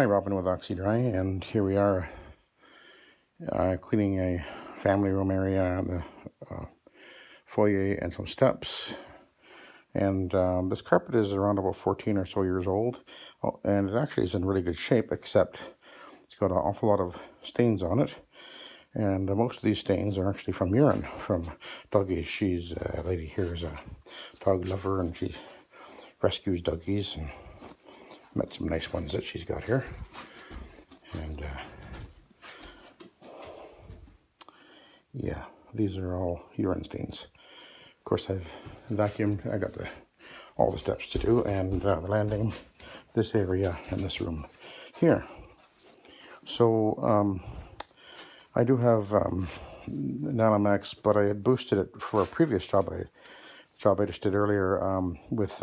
Hi, Robin with Oxy-Dry, and here we are cleaning a family room area, the foyer and some steps. And this carpet is around about 14 or so years old, and it actually is in really good shape, except it's got an awful lot of stains on it. And most of these stains are actually from urine, from doggies. She's a lady here is a dog lover, and she rescues doggies, and met some nice ones that she's got here. And yeah, these are all urine stains. Of course, I've vacuumed. I got all the steps to do, and landing this area in this room here. So I do have NanoMAAX, but I had boosted it for a previous job I just did earlier with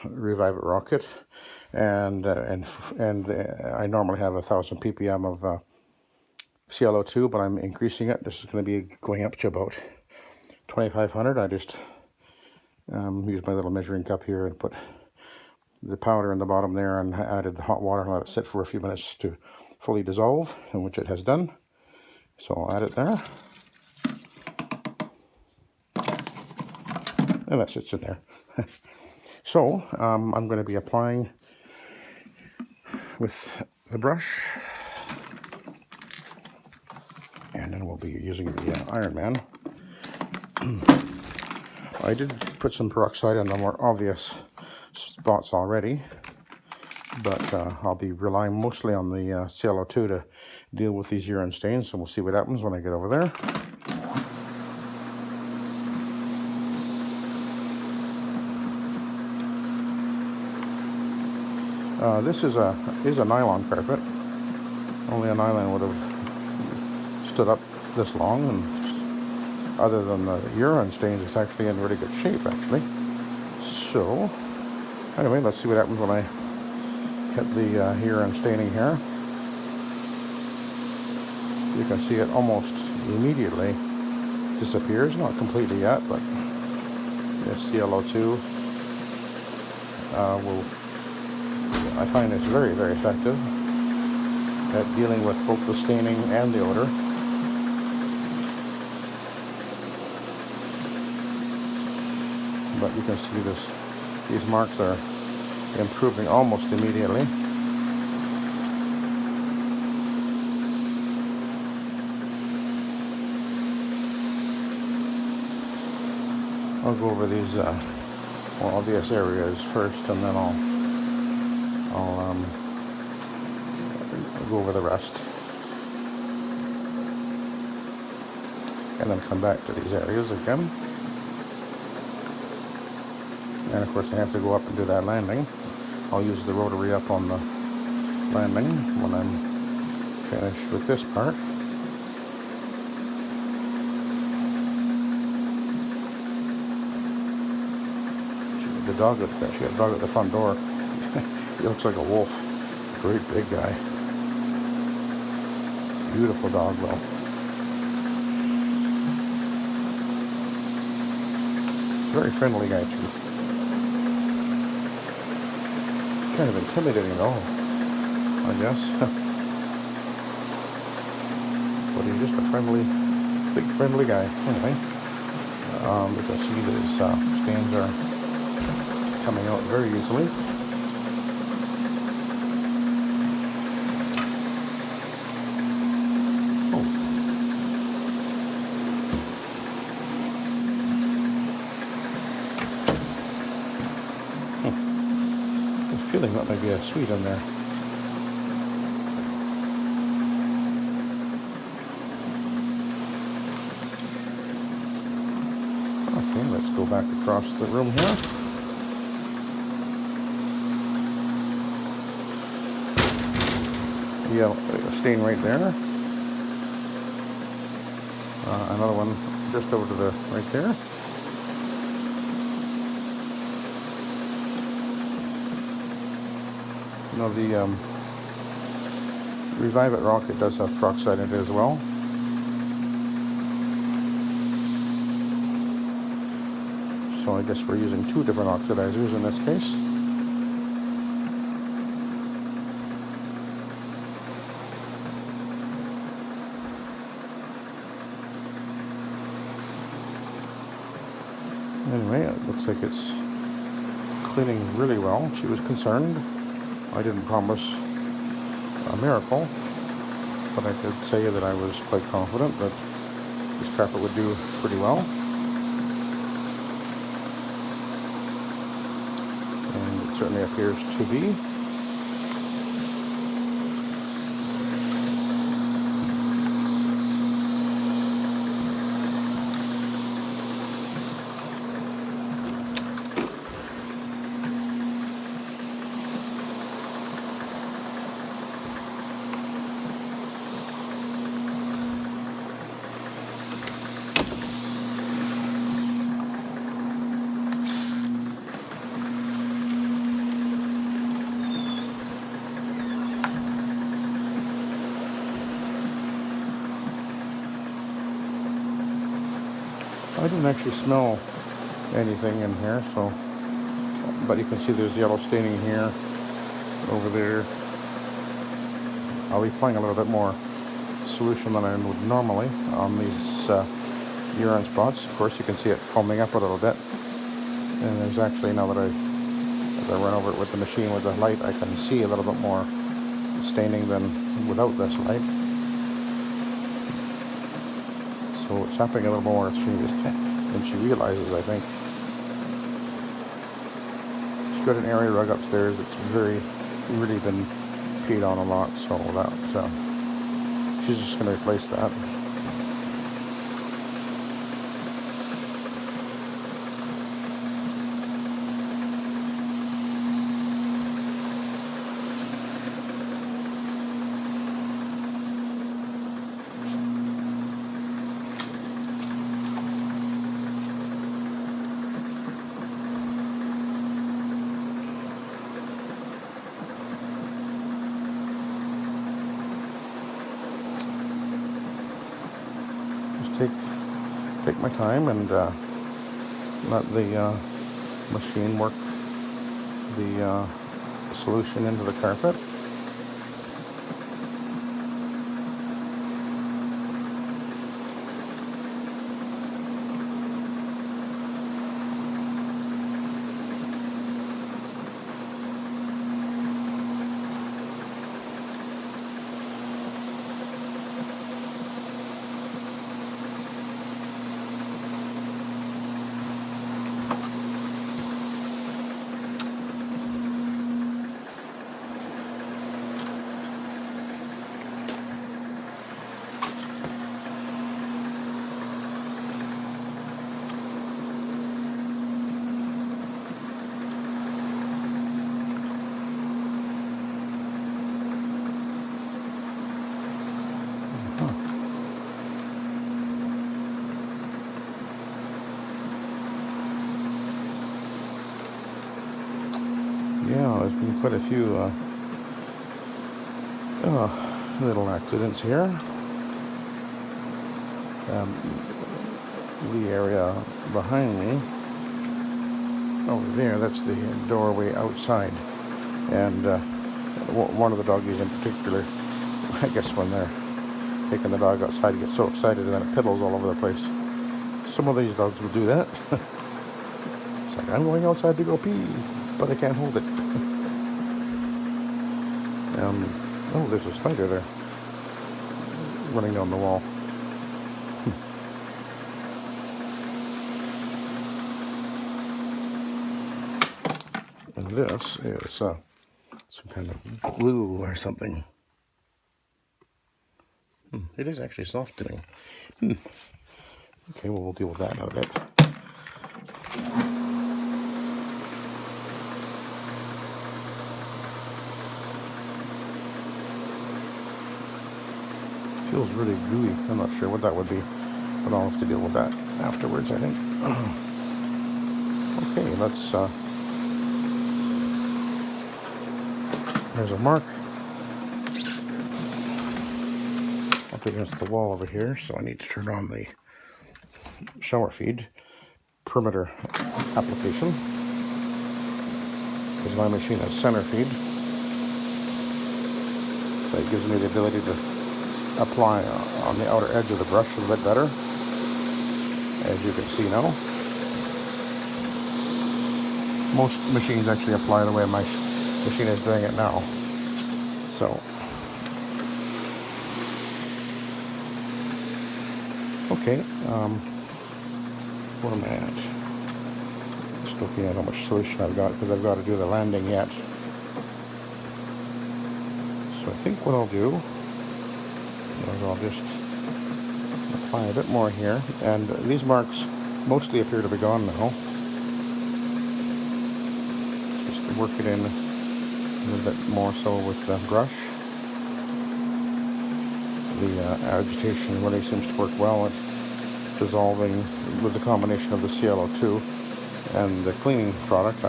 Revive It Rocket, and I normally have 1,000 ppm of ClO2, but I'm increasing it. This is going to be going up to about 2,500. I just used my little measuring cup here and put the powder in the bottom there, and added the hot water and let it sit for a few minutes to fully dissolve, in which it has done. So I'll add it there, and that sits in there. So I'm going to be applying with the brush, and then we'll be using the Ironman. I did put some peroxide on the more obvious spots already, but I'll be relying mostly on the ClO2 to deal with these urine stains, so we'll see what happens when I get over there. This is a nylon carpet. Only a nylon would have stood up this long, and other than the urine stains, it's actually in really good shape, actually. So, anyway, let's see what happens when I hit the urine staining here. You can see it almost immediately disappears, not completely yet, but the ClO2 I find it's very, very effective at dealing with both the staining and the odor. But you can see these marks are improving almost immediately. I'll go over these more obvious areas first, and then I'll go over the rest, and then come back to these areas again. And of course I have to go up and do that landing. I'll use the rotary up on the landing when I'm finished with this part. She had a dog at the front door. He looks like a wolf. Great big guy. Beautiful dog, though. Very friendly guy, too. Kind of intimidating, though, I guess. But he's just a big friendly guy. Anyway, you can see that his stains are coming out very easily. Feeling that might be a sweet in there. Okay, let's go back across the room here. Yeah, a stain right there. Another one just over to the right there. You know, the Revive It Rocket does have peroxide in it as well. So I guess we're using two different oxidizers in this case. looks like it's cleaning really well. She was concerned. I didn't promise a miracle, but I did say that I was quite confident that this carpet would do pretty well. And it certainly appears to be. I didn't actually smell anything in here, so, but you can see there's yellow staining here, over there. I'll be applying a little bit more solution than I would normally on these urine spots. Of course, you can see it foaming up a little bit, and there's actually, now that as I run over it with the machine with the light, I can see a little bit more staining than without this light. So it's happening a little more than she realizes, I think. She's got an area rug upstairs that's really been peed on a lot, so that she's just going to replace that. Take my time and let the machine work the solution into the carpet. Yeah, there's been quite a few little accidents here. The area behind me, over there, that's the doorway outside. And one of the doggies in particular, I guess when they're taking the dog outside, gets so excited and then it piddles all over the place. Some of these dogs will do that. It's like, I'm going outside to go pee, but I can't hold it. Oh, there's a spider there running down the wall. And this is some kind of glue or something. It is actually softening. Okay, well, we'll deal with that in a bit. Feels really gooey. I'm not sure what that would be, but I'll have to deal with that afterwards, I think. Okay, let's, there's a mark up against the wall over here, so I need to turn on the shower feed perimeter application, because my machine has center feed, so it gives me the ability to apply on the outer edge of the brush a bit better, as you can see now. most machines actually apply the way my machine is doing it now. So, okay, where am I at? Just looking at how much solution I've got, because I've got to do the landing yet. So I think what I'll do is I'll just apply a bit more here, and these marks mostly appear to be gone now. Just work it in a little bit more so with the brush. The agitation really seems to work well at dissolving with the combination of the ClO2 and the cleaning product.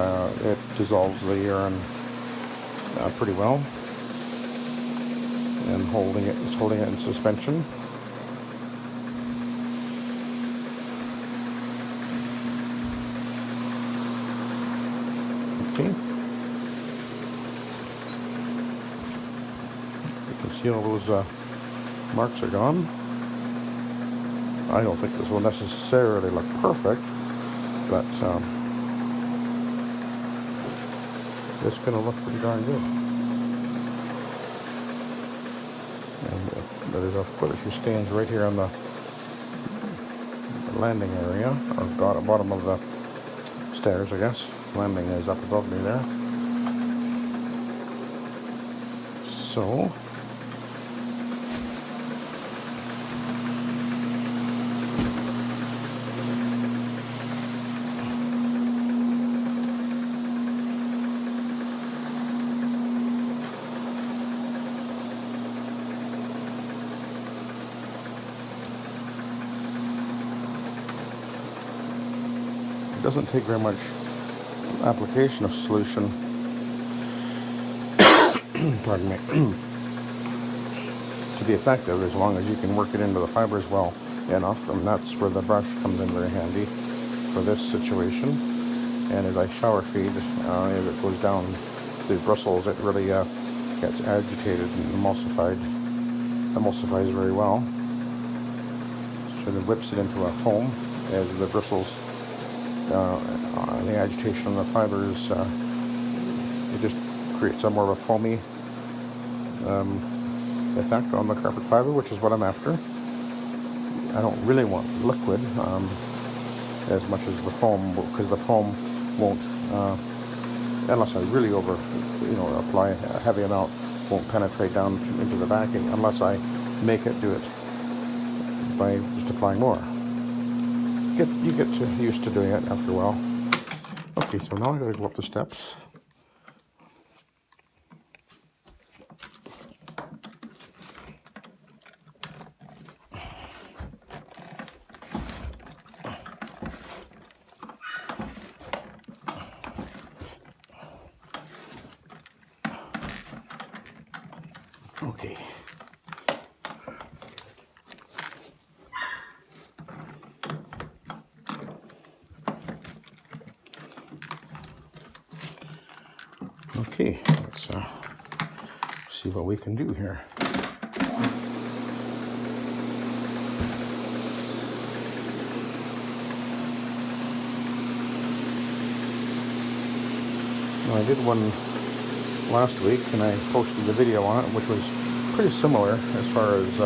It dissolves the urine pretty well, and it's holding it in suspension. Okay, you can see all those marks are gone. I don't think this will necessarily look perfect, but it's going to look pretty darn good. And there's quite a few stains right here on the landing area, or bottom of the stairs, I guess. Landing is up above me there. So, it doesn't take very much application of solution, pardon me, to be effective, as long as you can work it into the fibers well enough, and that's where the brush comes in very handy for this situation. And as I shower feed, as it goes down the bristles, it really gets agitated and emulsifies very well. So it whips it into a foam as the bristles, the agitation of the fibers, it just creates a more of a foamy effect on the carpet fiber, which is what I'm after. I don't really want liquid as much as the foam, because the foam won't, unless I really apply a heavy amount, won't penetrate down into the backing unless I make it do it by just applying more. You get used to doing it after a while. Okay, so now I gotta go up the steps. Okay. Okay, let's see what we can do here. Well, I did one last week, and I posted the video on it, which was pretty similar as far as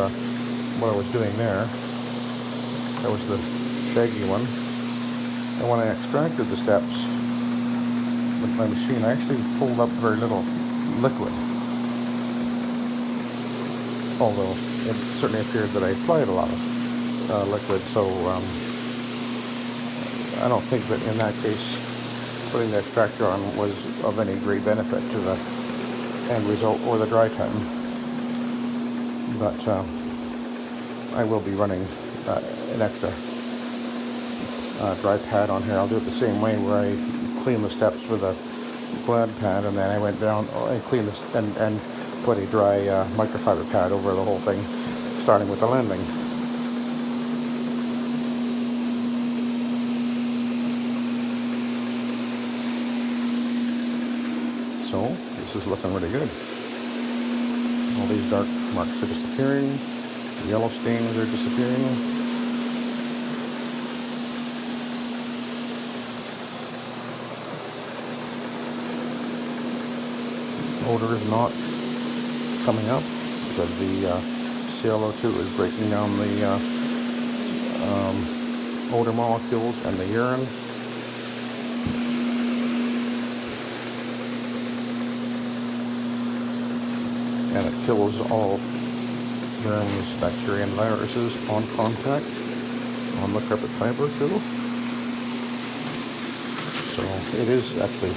what I was doing there. That was the shaggy one. And when I extracted the steps with my machine, I actually pulled up very little liquid. Although it certainly appeared that I applied a lot of liquid, so I don't think that in that case putting the extractor on was of any great benefit to the end result or the dry time. But I will be running an extra dry pad on here. I'll do it the same way, where I clean the steps with a glad pad, and then I went down and cleaned this and put a dry microfiber pad over the whole thing, starting with the landing. So this is looking really good. All these dark marks are disappearing. The yellow stains are disappearing. odor is not coming up because the ClO2 is breaking down the odor molecules and the urine. And it kills all germs, bacteria, and viruses on contact on the carpet fiber too. So it is actually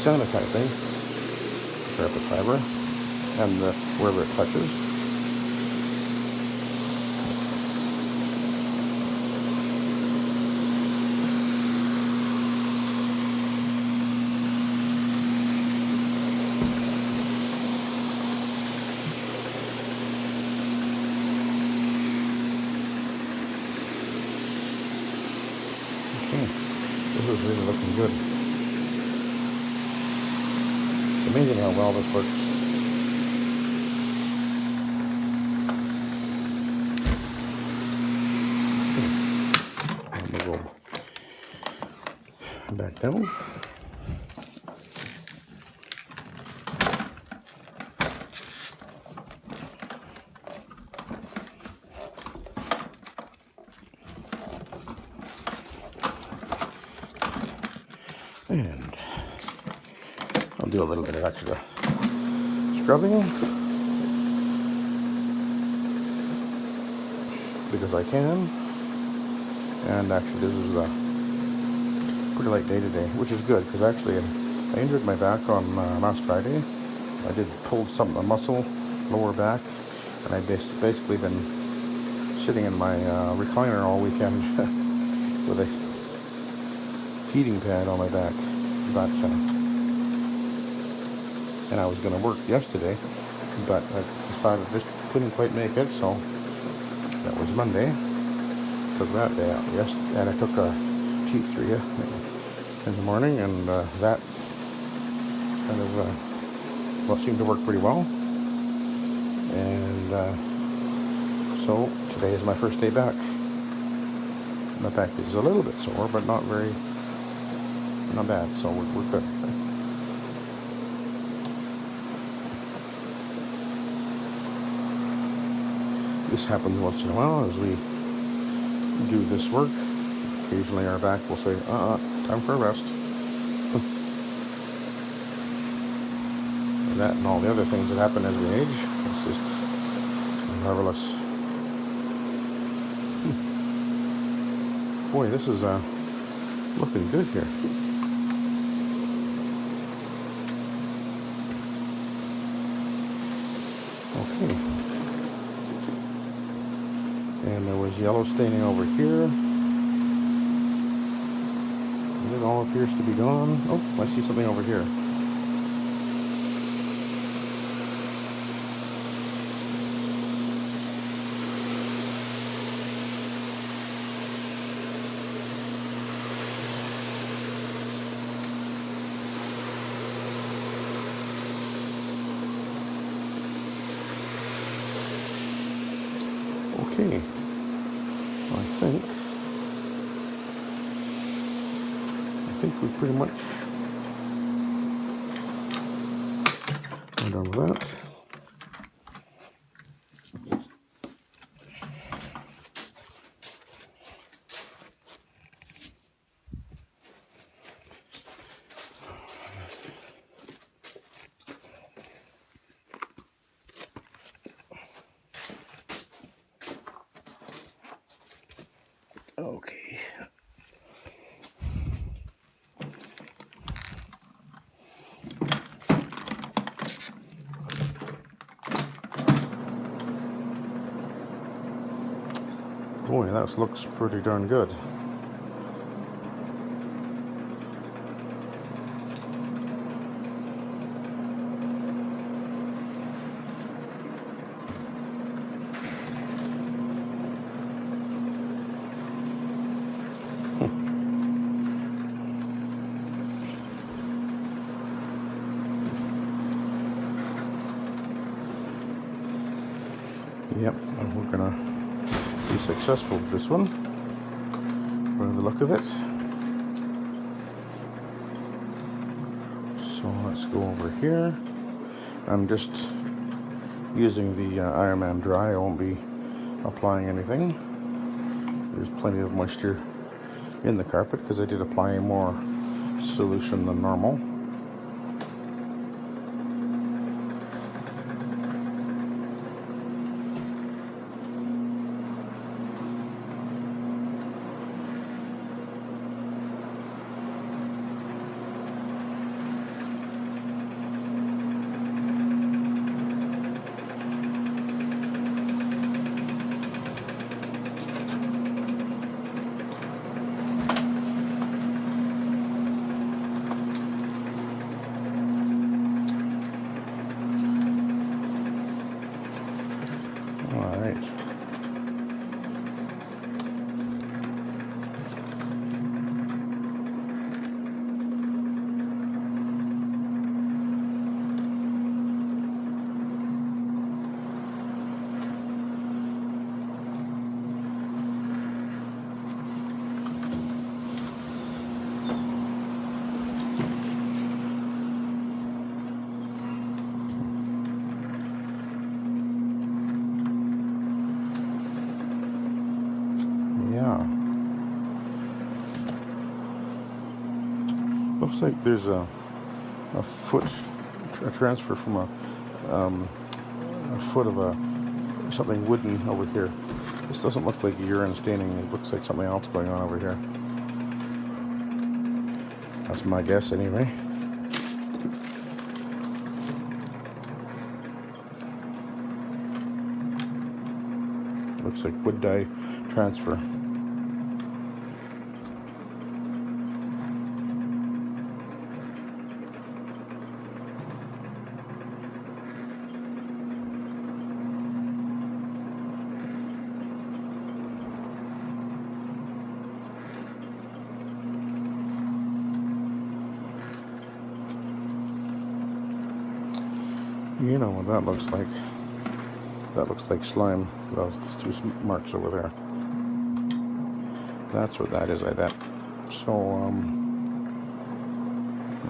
sanitizing the carpet fiber and wherever it touches. This is really looking good. It's amazing how well this works. Let me go back down. And I'll do a little bit of extra scrubbing because I can. And actually this is a pretty light day today, which is good because actually I injured my back on last Friday. I pulled a muscle, lower back, and I've basically been sitting in my recliner all weekend with a heating pad on my back. And I was going to work yesterday, but I decided I just couldn't quite make it, so that was Monday. Took that day out, yes, and I took a T3 in the morning, and that kind of seemed to work pretty well. And so today is my first day back. My back is a little bit sore, but not bad, so we're good. This happens once in a while as we do this work. Occasionally our back will say, time for a rest. And that and all the other things that happen as we age. It's just marvelous. Boy, this is looking good here. Okay. And there was yellow staining over here. And it all appears to be gone. Oh, I see something over here. Okay, I think we pretty much are done with that. Okay. Boy, that looks pretty darn good. Yep, and we're gonna be successful with this one by the look of it. So let's go over here. I'm just using the Ironman dry. I won't be applying anything. There's plenty of moisture in the carpet because I did apply more solution than normal. All right. Yeah. Looks like there's a foot, a transfer from a foot of something wooden over here. This doesn't look like urine staining. It looks like something else going on over here. That's my guess anyway. Looks like wood dye transfer. You know what that looks like. That looks like slime. Those two marks over there. That's what that is, I bet. So,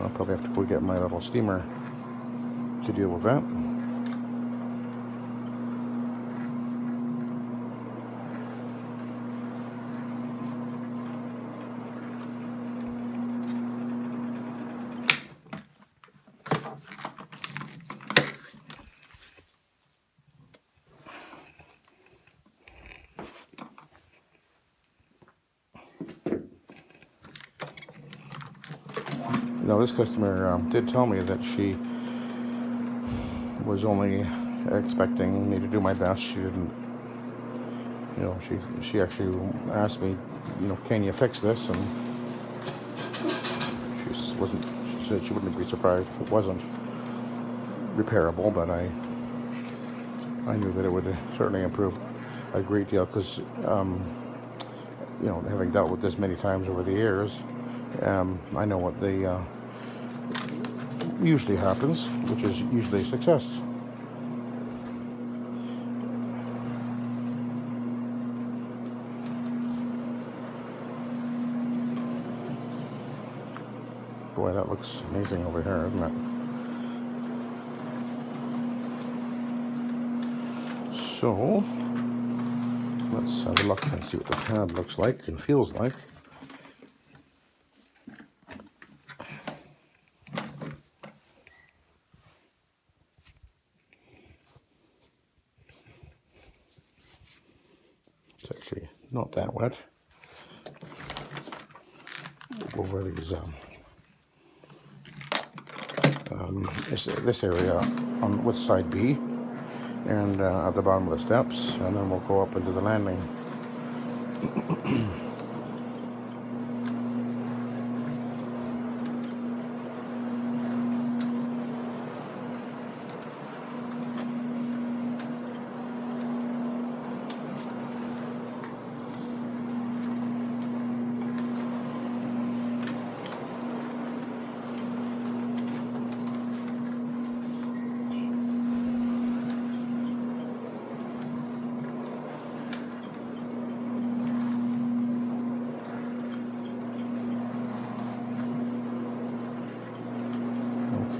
I'll probably have to go get my little steamer to deal with that. Now, this customer did tell me that she was only expecting me to do my best. She didn't, you know, she actually asked me, you know, can you fix this? And she said she wouldn't be surprised if it wasn't repairable, but I knew that it would certainly improve a great deal because, you know, having dealt with this many times over the years, I know what usually happens, which is usually a success. Boy, that looks amazing over here, doesn't it? So, let's have a look and see what the pad looks like and feels like. It's actually not that wet. We'll go over these this area with side B and at the bottom of the steps, and then we'll go up into the landing.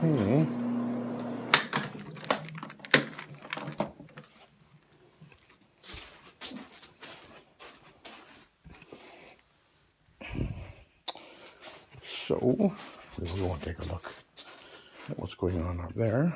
Okay, So we will take a look at what's going on up there.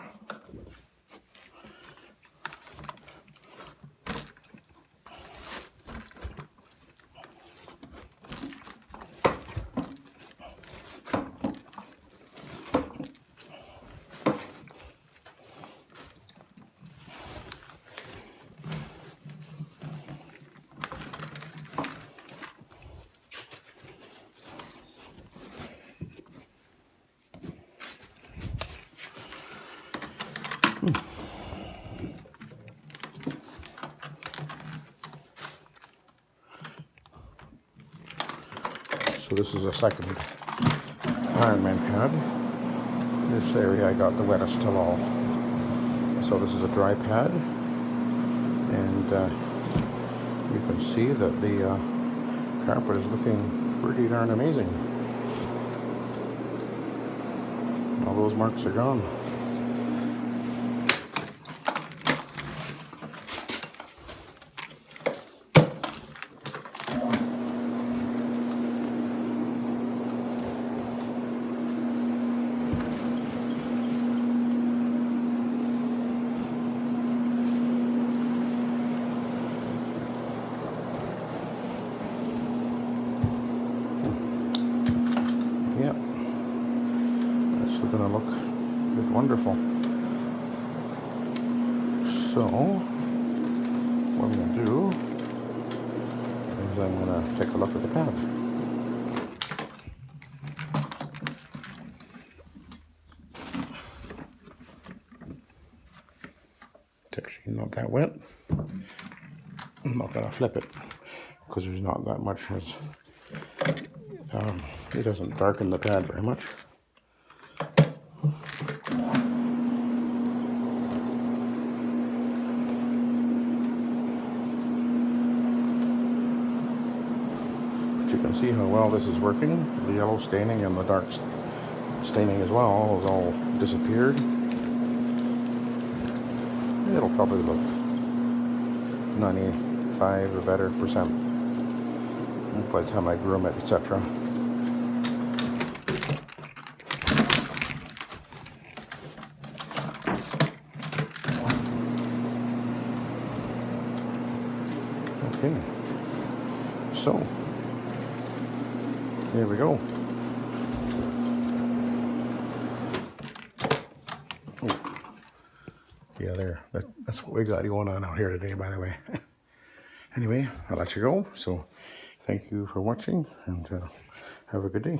So this is a second Ironman pad. This area I got the wettest of all. So this is a dry pad, and you can see that the carpet is looking pretty darn amazing. All those marks are gone. Yeah, that's going to look wonderful. So what I'm going to do is I'm going to take a look at the pad. It's actually not that wet. I'm not going to flip it because there's not that much. It doesn't darken the pad very much. But you can see how well this is working. The yellow staining and the dark staining as well has all disappeared. It'll probably look 95 or better percent by the time I groom it, etc. Okay, so there we go. Oh. Yeah, there. That's what we got going on out here today, by the way. Anyway, I'll let you go. So thank you for watching, and have a good day.